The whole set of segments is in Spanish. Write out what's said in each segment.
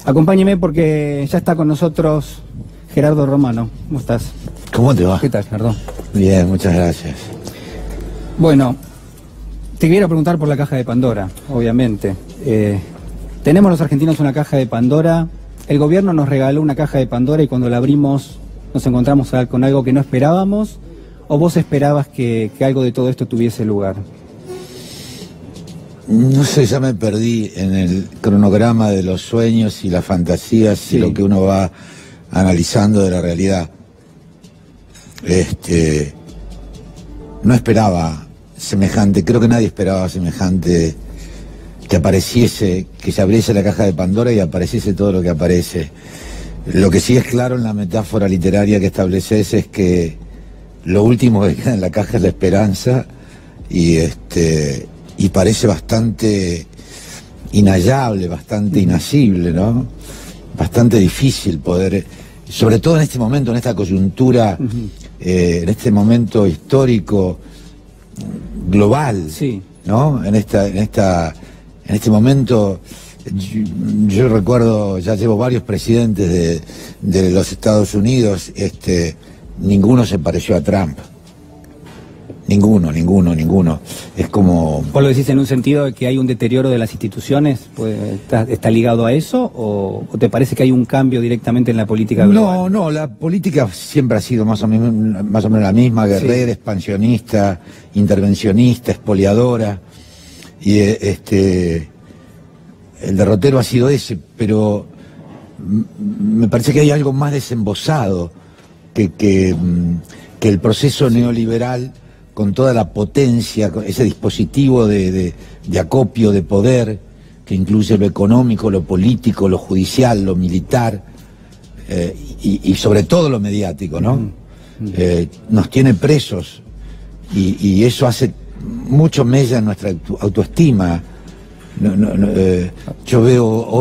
Acompáñeme porque ya está con nosotros Gerardo Romano. ¿Cómo estás? ¿Cómo te va? ¿Qué tal, Gerardo? Bien, muchas gracias. Bueno, te quiero preguntar por la caja de Pandora, obviamente. Tenemos los argentinos una caja de Pandora. El gobierno nos regaló una caja de Pandora y cuando la abrimos nos encontramos con algo que no esperábamos. ¿O vos esperabas que algo de todo esto tuviese lugar? No sé, ya me perdí en el cronograma de los sueños y las fantasías, sí, y lo que uno va analizando de la realidad. No esperaba semejante, creo que nadie esperaba semejante, que apareciese, que se abriese la caja de Pandora y apareciese todo lo que aparece. Lo que sí es claro en la metáfora literaria que estableces es que lo último que queda en la caja es la esperanza y parece bastante inhallable, bastante inasible, ¿no? Bastante difícil poder, sobre todo en este momento, en esta coyuntura, en este momento histórico global, sí, ¿no? En este momento, yo recuerdo, ya llevo varios presidentes de los Estados Unidos, ninguno se pareció a Trump. Ninguno. Es como... ¿Vos lo decís en un sentido de que hay un deterioro de las instituciones? Pues, ¿está ligado a eso? ¿O te parece que hay un cambio directamente en la política global? No, la política siempre ha sido más o menos la misma, guerrera, sí, expansionista, intervencionista, expoliadora. Y el derrotero ha sido ese, pero me parece que hay algo más desembosado que el proceso neoliberal, con toda la potencia, ese dispositivo de acopio de poder, que incluye lo económico, lo político, lo judicial, lo militar, y sobre todo lo mediático, ¿no? Nos tiene presos, y eso hace mucho mella en nuestra autoestima. Yo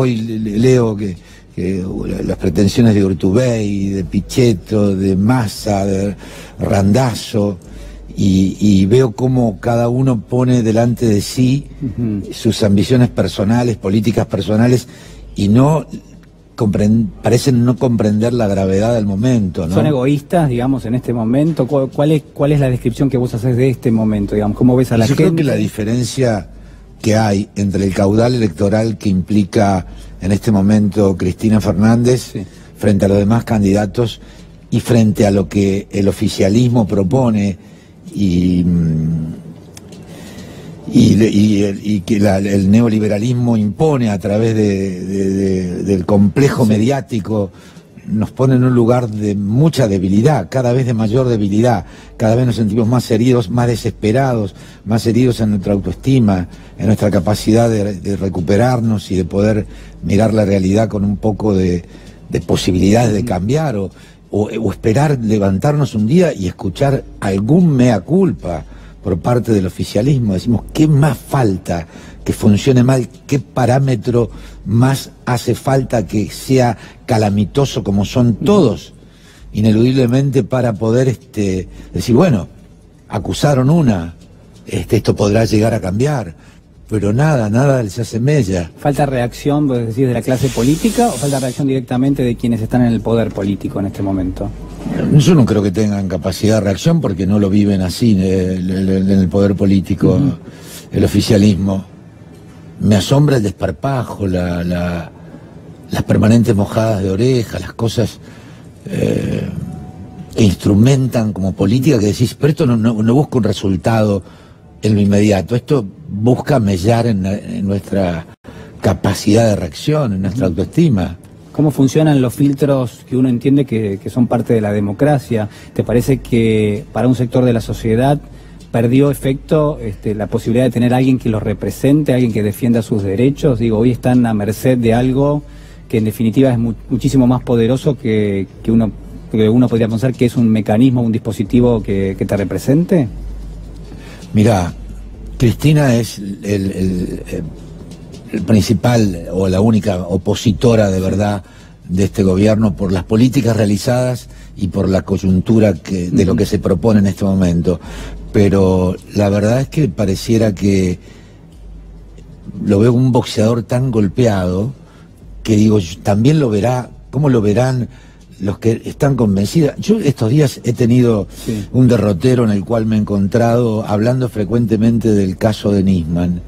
leo que las pretensiones de Urtubey, de Pichetto, de Massa, de Randazzo, y veo cómo cada uno pone delante de sí sus ambiciones personales, políticas personales, y parecen no comprender la gravedad del momento, ¿no? ¿Son egoístas, digamos, en este momento? ¿Cuál es la descripción que vos haces de este momento, digamos? ¿Cómo ves a la gente? Yo creo que la diferencia que hay entre el caudal electoral que implica en este momento Cristina Fernández, sí, frente a los demás candidatos y frente a lo que el oficialismo propone y que el neoliberalismo impone a través del complejo, sí, mediático, nos pone en un lugar de mucha debilidad, cada vez de mayor debilidad. Cada vez nos sentimos más heridos, más desesperados, más heridos en nuestra autoestima, en nuestra capacidad de recuperarnos y de poder mirar la realidad con un poco de posibilidades de cambiar o esperar levantarnos un día y escuchar algún mea culpa por parte del oficialismo. Decimos, ¿qué más falta que funcione mal? ¿Qué parámetro más hace falta que sea calamitoso como son todos, ineludiblemente, para poder decir, bueno, acusaron esto podrá llegar a cambiar, pero nada les hace mella. ¿Falta reacción, vos decís, de la clase política o falta reacción directamente de quienes están en el poder político en este momento? Yo no creo que tengan capacidad de reacción porque no lo viven así en el poder político, el oficialismo. Me asombra el desparpajo, las permanentes mojadas de oreja, las cosas que instrumentan como política, que decís, pero esto no busca un resultado en lo inmediato, esto busca mellar en nuestra capacidad de reacción, en nuestra autoestima. ¿Cómo funcionan los filtros que uno entiende que son parte de la democracia? ¿Te parece que para un sector de la sociedad perdió efecto la posibilidad de tener a alguien que los represente, alguien que defienda sus derechos? Digo, hoy están a merced de algo que en definitiva es muchísimo más poderoso que uno podría pensar que es un mecanismo, un dispositivo que te represente. Mirá, Cristina es el principal o la única opositora de verdad de este gobierno por las políticas realizadas y por la coyuntura de lo que se propone en este momento. Pero la verdad es que pareciera que lo veo un boxeador tan golpeado que digo, también lo verá, ¿cómo lo verán los que están convencidos? Yo estos días he tenido un derrotero en el cual me he encontrado hablando frecuentemente del caso de Nisman,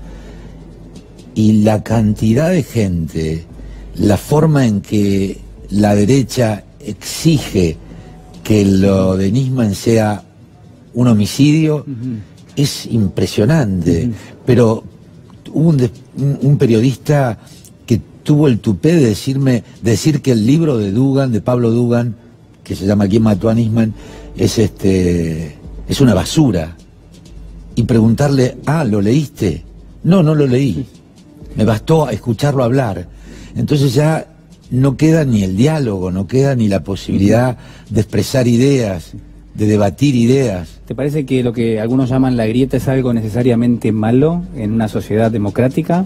y la cantidad de gente, la forma en que la derecha exige que lo de Nisman sea un homicidio es impresionante. Pero hubo un periodista que tuvo el tupé de decir que el libro de Dugan, de Pablo Dugan, que se llama ¿Quién mató a Nisman?, es una basura. Y preguntarle, ¿lo leíste? No, no lo leí. Me bastó escucharlo hablar. Entonces ya no queda ni el diálogo, no queda ni la posibilidad de expresar ideas, de debatir ideas. ¿Te parece que lo que algunos llaman la grieta es algo necesariamente malo en una sociedad democrática?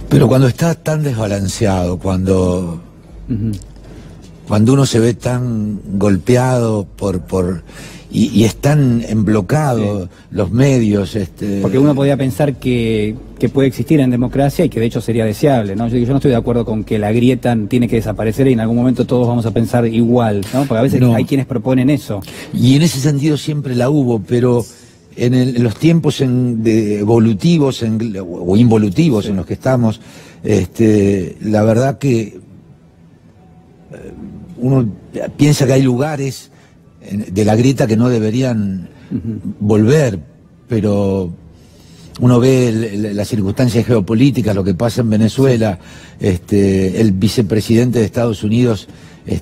Pero cuando está tan desbalanceado, cuando uno se ve tan golpeado y están emblocados los medios. Porque uno podría pensar que puede existir en democracia y que de hecho sería deseable, ¿no? Yo no estoy de acuerdo con que la grieta tiene que desaparecer y en algún momento todos vamos a pensar igual, ¿no? Porque a veces hay quienes proponen eso. Y en ese sentido siempre la hubo, pero en los tiempos evolutivos o involutivos en los que estamos, la verdad que uno piensa que hay lugares de la grieta que no deberían volver, pero uno ve las circunstancias geopolíticas, lo que pasa en Venezuela, el vicepresidente de Estados Unidos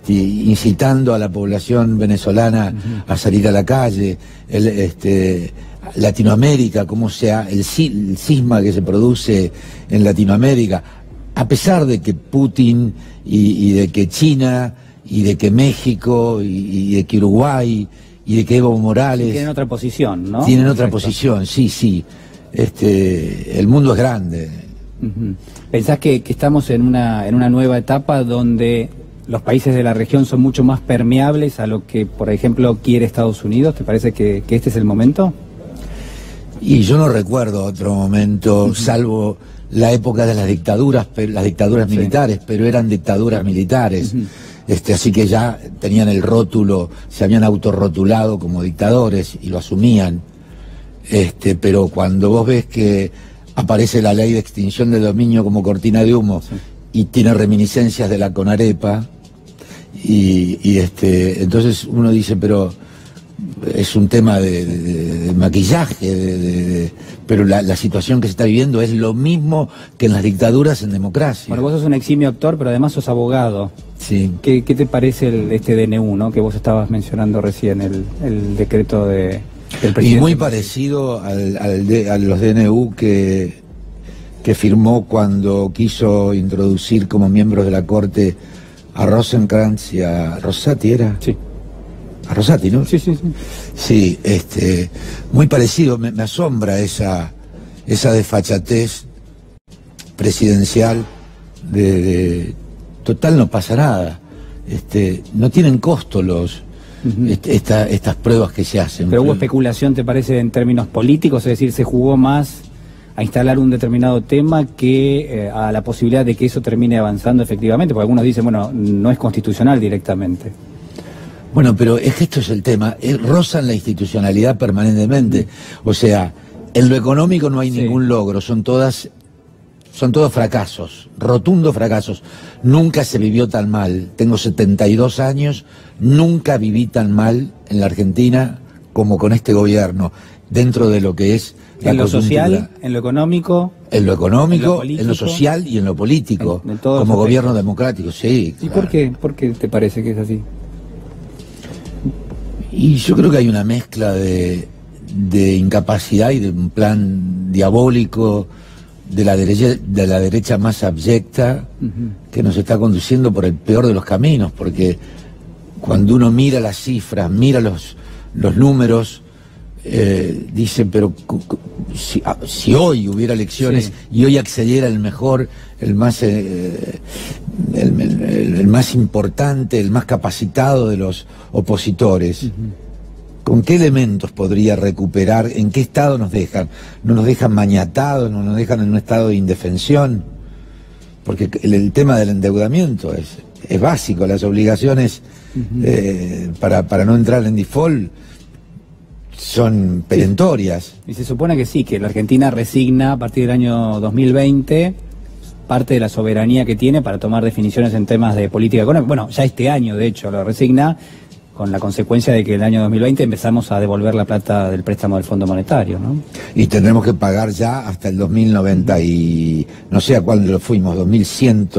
incitando a la población venezolana a salir a la calle, Latinoamérica, cómo sea el cisma que se produce en Latinoamérica, a pesar de que Putin y de que China y de que México y de que Uruguay y de que Evo Morales tienen otra posición, ¿no? Tienen otra posición, sí. El mundo es grande. ¿Pensás que estamos en una nueva etapa donde los países de la región son mucho más permeables a lo que, por ejemplo, quiere Estados Unidos? ¿Te parece que este es el momento? Y yo no recuerdo otro momento, salvo la época de las dictaduras militares, pero eran dictaduras militares. Así que ya tenían el rótulo, se habían autorrotulado como dictadores y lo asumían. Pero cuando vos ves que aparece la ley de extinción del dominio como cortina de humo y tiene reminiscencias de la Conarepa, entonces uno dice, pero es un tema de maquillaje, pero la situación que se está viviendo es lo mismo que en las dictaduras en democracia. Bueno, vos sos un eximio actor, pero además sos abogado. Sí. ¿Qué te parece este DNU, ¿no? Que vos estabas mencionando recién, el decreto del presidente? Y muy parecido a los DNU que firmó cuando quiso introducir como miembros de la Corte a Rosenkrantz y a Rosati, ¿era? Sí. A Rosati, ¿no? Sí. Sí, muy parecido. Me asombra esa desfachatez presidencial de total no pasa nada. No tienen costo estas pruebas que se hacen. Pero hubo especulación, ¿te parece, en términos políticos? Es decir, se jugó más a instalar un determinado tema que a la posibilidad de que eso termine avanzando efectivamente, porque algunos dicen, bueno, no es constitucional directamente. Bueno, pero es que esto es el tema, rozan la institucionalidad permanentemente. O sea, en lo económico no hay ningún logro, son todos fracasos, rotundos fracasos. Nunca se vivió tan mal, tengo 72 años, nunca viví tan mal en la Argentina como con este gobierno, dentro de lo que es la en lo coyuntura. Social, en lo económico, en lo social y en lo político, en todos como los gobierno democrático, sí. ¿Y claro. por qué te parece que es así? Y yo creo que hay una mezcla de incapacidad y de un plan diabólico de la derecha más abyecta que nos está conduciendo por el peor de los caminos, porque cuando uno mira las cifras, mira los números, dice, pero si hoy hubiera elecciones y hoy accediera el mejor, el más importante, el más capacitado de los opositores, ¿con qué elementos podría recuperar? ¿En qué estado nos dejan? ¿No nos dejan maniatados? ¿No nos dejan en un estado de indefensión? porque el tema del endeudamiento es básico, las obligaciones para no entrar en default son perentorias. Y se supone que sí, que la Argentina resigna a partir del año 2020 parte de la soberanía que tiene para tomar definiciones en temas de política económica. Bueno, ya este año, de hecho, lo resigna, con la consecuencia de que el año 2020 empezamos a devolver la plata del préstamo del Fondo Monetario, ¿no? Y tendremos que pagar ya hasta el 2090 y no sé a cuándo lo fuimos, 2100...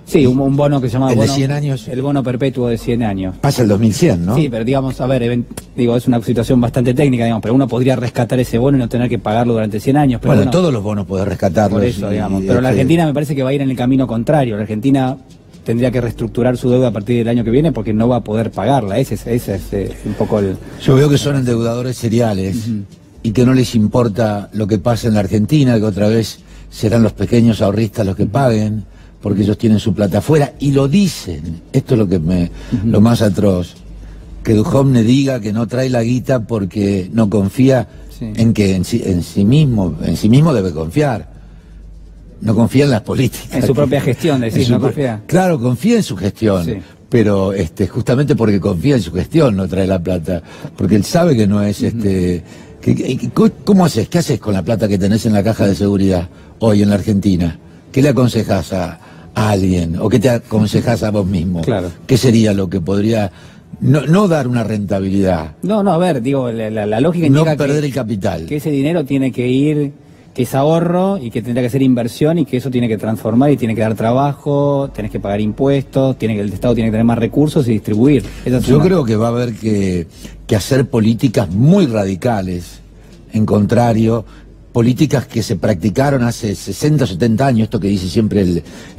Sí, un bono que se llama... ¿El de 100 años? El bono perpetuo de 100 años. Pasa el 2100, ¿no? Sí, pero digamos, a ver, es una situación bastante técnica, digamos, pero uno podría rescatar ese bono y no tener que pagarlo durante 100 años. Pero bueno, todos los bonos podés rescatarlos. Por eso, digamos. Pero la Argentina me parece que va a ir en el camino contrario. La Argentina tendría que reestructurar su deuda a partir del año que viene porque no va a poder pagarla. Ese es un poco el... Yo veo que son endeudadores seriales y que no les importa lo que pasa en la Argentina, que otra vez serán los pequeños ahorristas los que paguen, porque ellos tienen su plata afuera y lo dicen. Esto es lo que lo más atroz. Que Duhovne diga que no trae la guita porque no confía en que en sí mismo debe confiar. No confía en las políticas. En su propia gestión, decís, no confía. Claro, confía en su gestión, pero justamente porque confía en su gestión no trae la plata, porque él sabe que no es ¿cómo haces? ¿Qué haces con la plata que tenés en la caja de seguridad hoy en la Argentina? ¿Qué le aconsejas a alguien? ¿O qué te aconsejas a vos mismo? Claro. ¿Qué sería lo que podría no dar una rentabilidad? No, a ver, digo, la lógica indica no perder el capital. Que ese dinero tiene que ir, que es ahorro y que tendrá que ser inversión y que eso tiene que transformar y tiene que dar trabajo, tenés que pagar impuestos, el Estado tiene que tener más recursos y distribuir. Yo creo que va a haber que hacer políticas muy radicales, en contrario, políticas que se practicaron hace 60 o 70 años, esto que dice siempre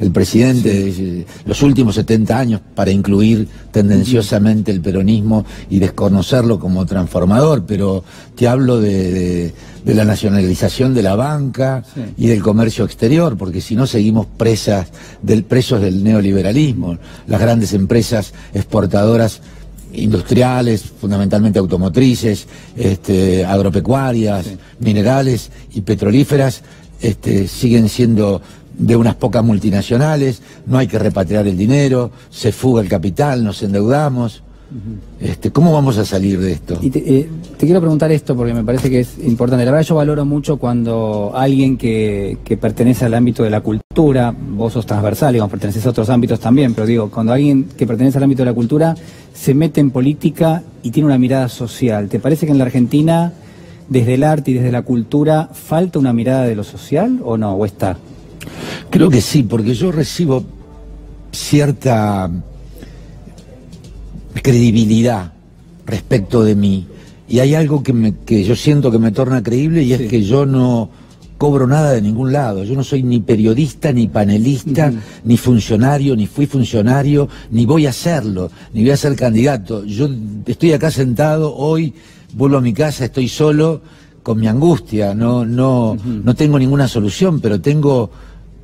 el presidente, los últimos 70 años, para incluir tendenciosamente el peronismo y desconocerlo como transformador, pero te hablo de la nacionalización de la banca y del comercio exterior, porque si no seguimos presos del neoliberalismo, las grandes empresas exportadoras industriales, fundamentalmente automotrices, agropecuarias, minerales y petrolíferas, siguen siendo de unas pocas multinacionales, no hay que repatriar el dinero, se fuga el capital, nos endeudamos. ¿Cómo vamos a salir de esto? Y te quiero preguntar esto porque me parece que es importante. La verdad yo valoro mucho cuando alguien que pertenece al ámbito de la cultura, vos sos transversal, digamos, perteneces a otros ámbitos también, pero digo, cuando alguien que pertenece al ámbito de la cultura se mete en política y tiene una mirada social, ¿te parece que en la Argentina, desde el arte y desde la cultura, falta una mirada de lo social o no? ¿O está? Creo que sí, porque yo recibo cierta credibilidad respecto de mí y hay algo que yo siento que me torna creíble y es que yo no cobro nada de ningún lado. Yo no soy ni periodista, ni panelista, ni funcionario, ni fui funcionario, ni voy a serlo, ni voy a ser candidato. Yo estoy acá sentado hoy, vuelvo a mi casa, estoy solo con mi angustia, no tengo ninguna solución, pero tengo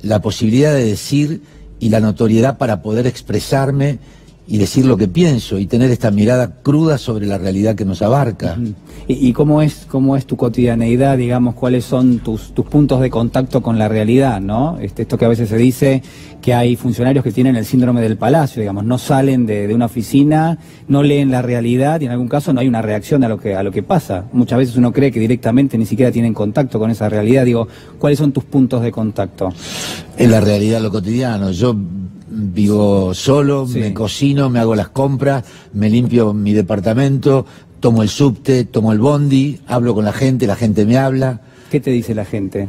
la posibilidad de decir y la notoriedad para poder expresarme y decir lo que pienso y tener esta mirada cruda sobre la realidad que nos abarca. ¿Y cómo es tu cotidianeidad, digamos, cuáles son tus puntos de contacto con la realidad, ¿no? Esto que a veces se dice que hay funcionarios que tienen el síndrome del palacio, digamos, no salen de una oficina, no leen la realidad y en algún caso no hay una reacción a lo que pasa. Muchas veces uno cree que directamente ni siquiera tienen contacto con esa realidad. Digo, ¿cuáles son tus puntos de contacto? En la realidad, lo cotidiano. Yo vivo solo, me cocino, me hago las compras, me limpio mi departamento, tomo el subte, tomo el bondi, hablo con la gente me habla. ¿Qué te dice la gente?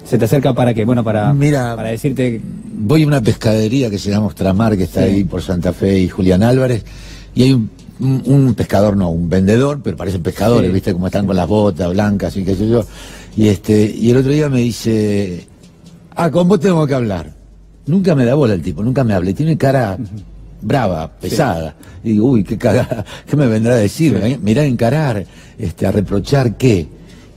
¿Se te acerca para qué? Bueno, para decirte... Voy a una pescadería que se llama Ostramar, que está ahí por Santa Fe y Julián Álvarez, y hay un pescador, no, un vendedor, pero parecen pescadores, ¿viste? Como están con las botas blancas y qué sé yo. Y el otro día me dice, con vos tengo que hablar. Nunca me da bola el tipo, nunca me habla. Tiene cara brava, pesada. Y digo, uy, qué cagada, ¿qué me vendrá a decir? Me irá a encarar, a reprochar qué.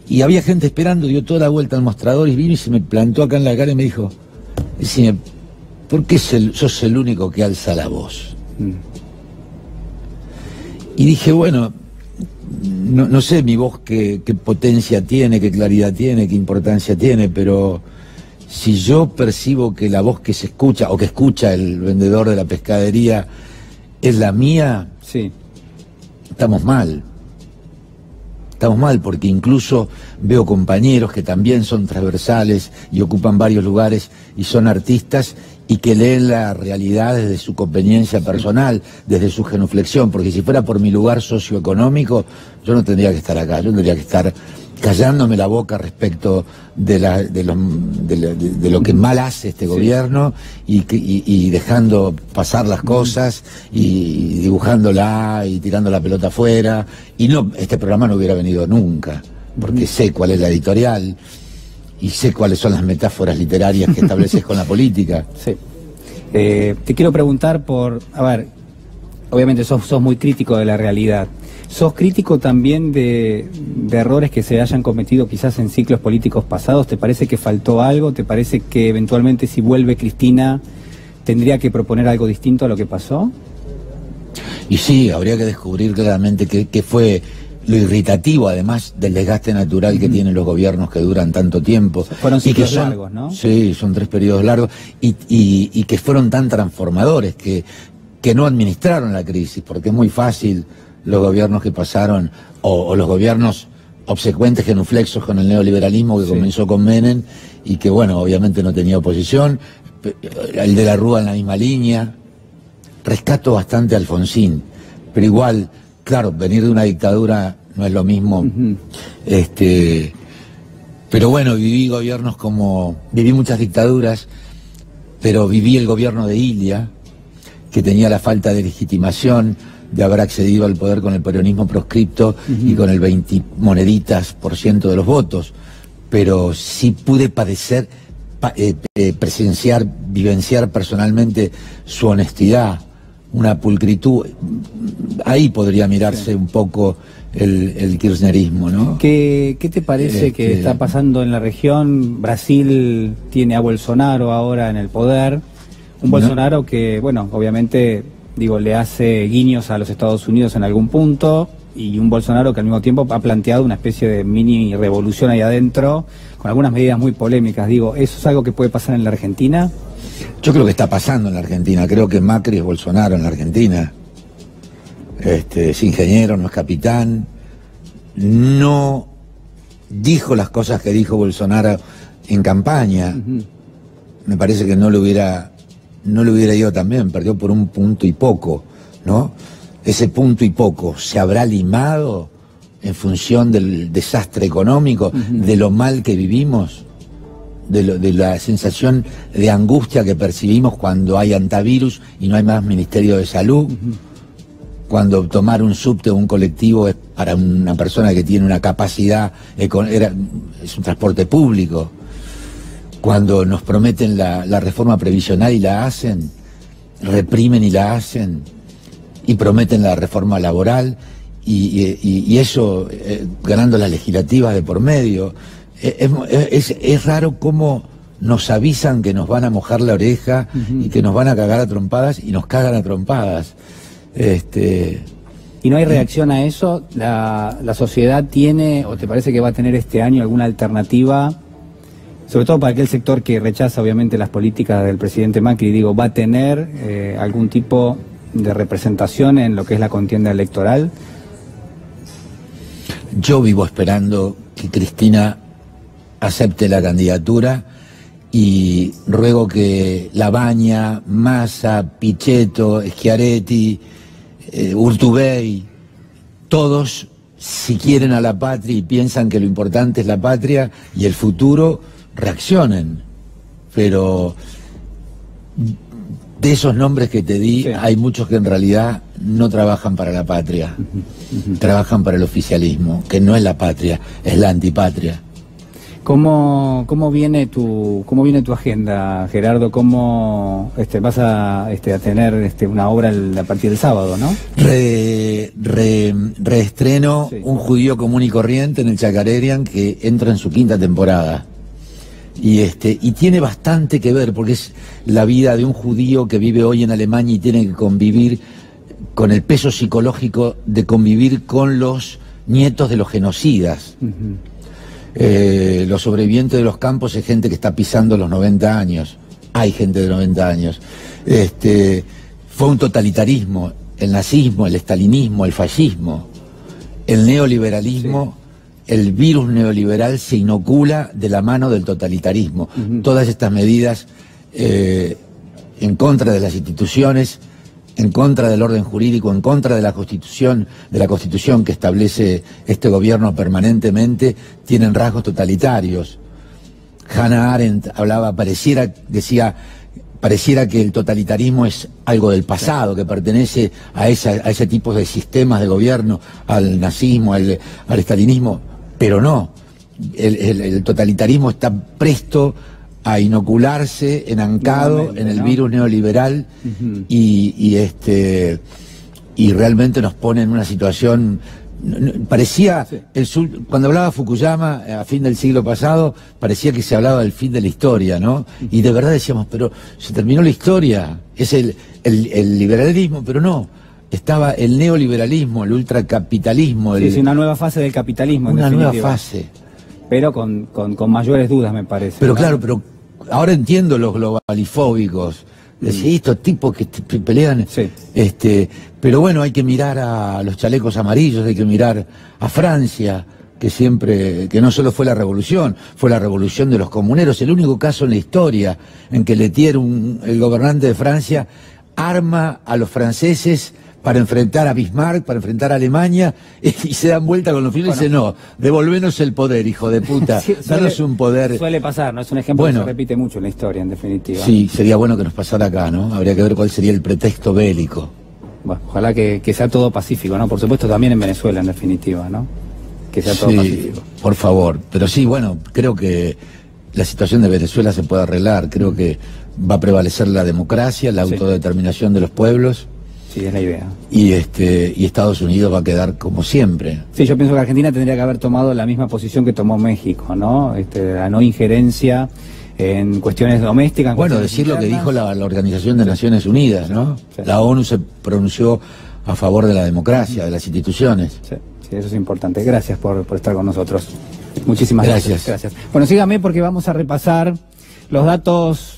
Y había gente esperando, dio toda la vuelta al mostrador y vino y se me plantó acá en la cara y me dijo, decime, ¿por qué sos el único que alza la voz? Y dije, bueno, no sé mi voz qué potencia tiene, qué claridad tiene, qué importancia tiene, pero Si yo percibo que la voz que se escucha, o que escucha el vendedor de la pescadería, es la mía, sí, estamos mal. Estamos mal porque incluso veo compañeros que también son transversales y ocupan varios lugares y son artistas y que leen la realidad desde su conveniencia personal, desde su genuflexión, porque si fuera por mi lugar socioeconómico, yo no tendría que estar acá, yo tendría que estar callándome la boca respecto de lo que mal hace este gobierno y dejando pasar las cosas y dibujándola y tirando la pelota afuera. Y no, este programa no hubiera venido nunca, porque sé cuál es la editorial y sé cuáles son las metáforas literarias que estableces con la política. Sí. Te quiero preguntar a ver, obviamente sos muy crítico de la realidad. ¿Sos crítico también de errores que se hayan cometido quizás en ciclos políticos pasados? ¿Te parece que faltó algo? ¿Te parece que eventualmente si vuelve Cristina tendría que proponer algo distinto a lo que pasó? Y sí, habría que descubrir claramente qué fue lo irritativo, además del desgaste natural que tienen los gobiernos que duran tanto tiempo. Fueron ciclos largos, ¿no? Sí, son 3 periodos largos y que fueron tan transformadores que no administraron la crisis, porque es muy fácil los gobiernos que pasaron, o los gobiernos obsecuentes, genuflexos con el neoliberalismo que comenzó con Menem y que, bueno, obviamente no tenía oposición, el de la Rúa en la misma línea. Rescato bastante a Alfonsín, pero igual, claro, venir de una dictadura no es lo mismo. Pero bueno, viví muchas dictaduras, pero viví el gobierno de Ilia, que tenía la falta de legitimación de haber accedido al poder con el peronismo proscripto y con el 20 moneditas % de los votos, pero sí pude presenciar, vivenciar personalmente su honestidad, una pulcritud. Ahí podría mirarse un poco el kirchnerismo, ¿no? ¿Qué te parece que está pasando en la región? Brasil tiene a Bolsonaro ahora en el poder, un Bolsonaro que, bueno, obviamente, le hace guiños a los Estados Unidos en algún punto, y un Bolsonaro que al mismo tiempo ha planteado una especie de mini revolución ahí adentro, con algunas medidas muy polémicas. ¿Eso es algo que puede pasar en la Argentina? Yo creo que está pasando en la Argentina. Creo que Macri es Bolsonaro en la Argentina. Es ingeniero, no es capitán. No dijo las cosas que dijo Bolsonaro en campaña. Me parece que no le hubiera ido tan bien. Perdió por un punto y poco, ¿no? Ese punto y poco se habrá limado en función del desastre económico, de lo mal que vivimos, de la sensación de angustia que percibimos cuando hay antivirus y no hay más Ministerio de Salud, cuando tomar un subte o un colectivo es para una persona que tiene una capacidad, es un transporte público, cuando nos prometen la reforma previsional y la hacen, reprimen y la hacen, y prometen la reforma laboral, y eso ganando las legislativas de por medio. Es raro cómo nos avisan que nos van a mojar la oreja y que nos van a cagar a trompadas, y nos cagan a trompadas. ¿Y no hay reacción a eso? ¿La sociedad tiene, o te parece que va a tener este año alguna alternativa, sobre todo para aquel sector que rechaza obviamente las políticas del presidente Macri? ¿Va a tener algún tipo de representación en lo que es la contienda electoral? Yo vivo esperando que Cristina acepte la candidatura y ruego que Labaña, Massa, Pichetto, Schiaretti, Urtubey, todos, si quieren a la patria y piensan que lo importante es la patria y el futuro, reaccionen. Pero de esos nombres que te di, hay muchos que en realidad no trabajan para la patria, trabajan para el oficialismo, que no es la patria, es la antipatria. ¿Cómo viene tu agenda, Gerardo? ¿Cómo vas a tener una obra a partir del sábado, no? Reestreno Un judío común y corriente en el Chacarerian, que entra en su 5ª temporada. Y tiene bastante que ver, porque es la vida de un judío que vive hoy en Alemania y tiene que convivir con el peso psicológico de convivir con los nietos de los genocidas. Los sobrevivientes de los campos es gente que está pisando los 90 años. Hay gente de 90 años. Fue un totalitarismo, el nazismo, el estalinismo, el fascismo, el neoliberalismo. Sí. El virus neoliberal se inocula de la mano del totalitarismo. Todas estas medidas en contra de las instituciones, en contra del orden jurídico, en contra de la Constitución que establece este gobierno permanentemente, tienen rasgos totalitarios. Hannah Arendt hablaba, pareciera que el totalitarismo es algo del pasado, que pertenece a ese tipo de sistemas de gobierno, al nazismo, al estalinismo, pero no. El totalitarismo está presto a inocularse, enancado en el virus neoliberal y realmente nos pone en una situación. Parecía, cuando hablaba Fukuyama a fin del siglo pasado, parecía que se hablaba del fin de la historia, ¿no? Y de verdad decíamos, pero se terminó la historia, es el liberalismo, pero no. Estaba el neoliberalismo, el ultracapitalismo. Sí, una nueva fase del capitalismo. Una nueva fase. Pero con mayores dudas, me parece. Pero ¿no? claro, pero ahora entiendo los globalifóbicos. Decís, estos tipos que pelean. Sí. Pero bueno, hay que mirar a los chalecos amarillos, hay que mirar a Francia, que no solo fue la revolución de los comuneros, el único caso en la historia en que Lethier, el gobernante de Francia, arma a los franceses para enfrentar a Bismarck, para enfrentar a Alemania, y se dan vuelta con los fines y dicen, no, devolvenos el poder, hijo de puta, sí, danos un poder. Suele pasar, ¿no? Es un ejemplo que se repite mucho en la historia, en definitiva. Sí, sería bueno que nos pasara acá, ¿no? Habría que ver cuál sería el pretexto bélico. Bueno, ojalá que sea todo pacífico, ¿no? Por supuesto también en Venezuela, en definitiva, ¿no? Que sea todo pacífico. Por favor, pero sí, bueno, creo que la situación de Venezuela se puede arreglar, creo que va a prevalecer la democracia, la autodeterminación de los pueblos. Sí, es la idea. Y Estados Unidos va a quedar como siempre. Sí, yo pienso que Argentina tendría que haber tomado la misma posición que tomó México, ¿no? La no injerencia en cuestiones domésticas. Bueno, decir lo que dijo la Organización de Naciones Unidas, ¿no? Sí. La ONU se pronunció a favor de la democracia, de las instituciones. Sí, eso es importante. Gracias por estar con nosotros. Muchísimas gracias. Bueno, sígame porque vamos a repasar los datos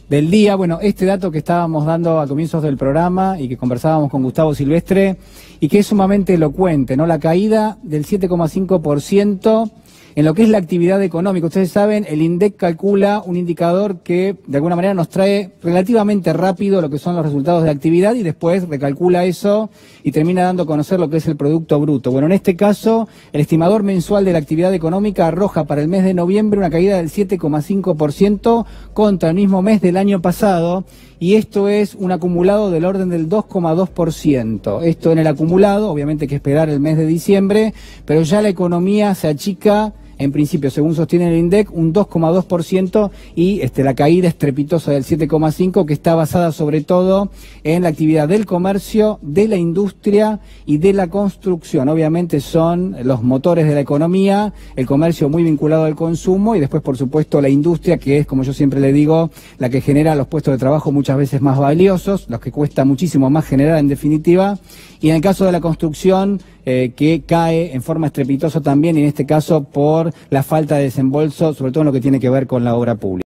del día. Bueno, este dato que estábamos dando a comienzos del programa y que conversábamos con Gustavo Silvestre y que es sumamente elocuente, ¿no? La caída del 7,5% en lo que es la actividad económica. Ustedes saben, el INDEC calcula un indicador que de alguna manera nos trae relativamente rápido lo que son los resultados de actividad y después recalcula eso y termina dando a conocer lo que es el Producto Bruto. Bueno, en este caso, el estimador mensual de la actividad económica arroja para el mes de noviembre una caída del 7,5% contra el mismo mes del año pasado. Y esto es un acumulado del orden del 2,2%. Esto en el acumulado, obviamente hay que esperar el mes de diciembre, pero ya la economía se achica, en principio, según sostiene el INDEC, un 2,2% y la caída estrepitosa del 7,5%, que está basada sobre todo en la actividad del comercio, de la industria y de la construcción. Obviamente son los motores de la economía, el comercio muy vinculado al consumo y después, por supuesto, la industria, que es, como yo siempre le digo, la que genera los puestos de trabajo muchas veces más valiosos, los que cuesta muchísimo más generar en definitiva. Y en el caso de la construcción, que cae en forma estrepitosa también, y en este caso por la falta de desembolso, sobre todo en lo que tiene que ver con la obra pública.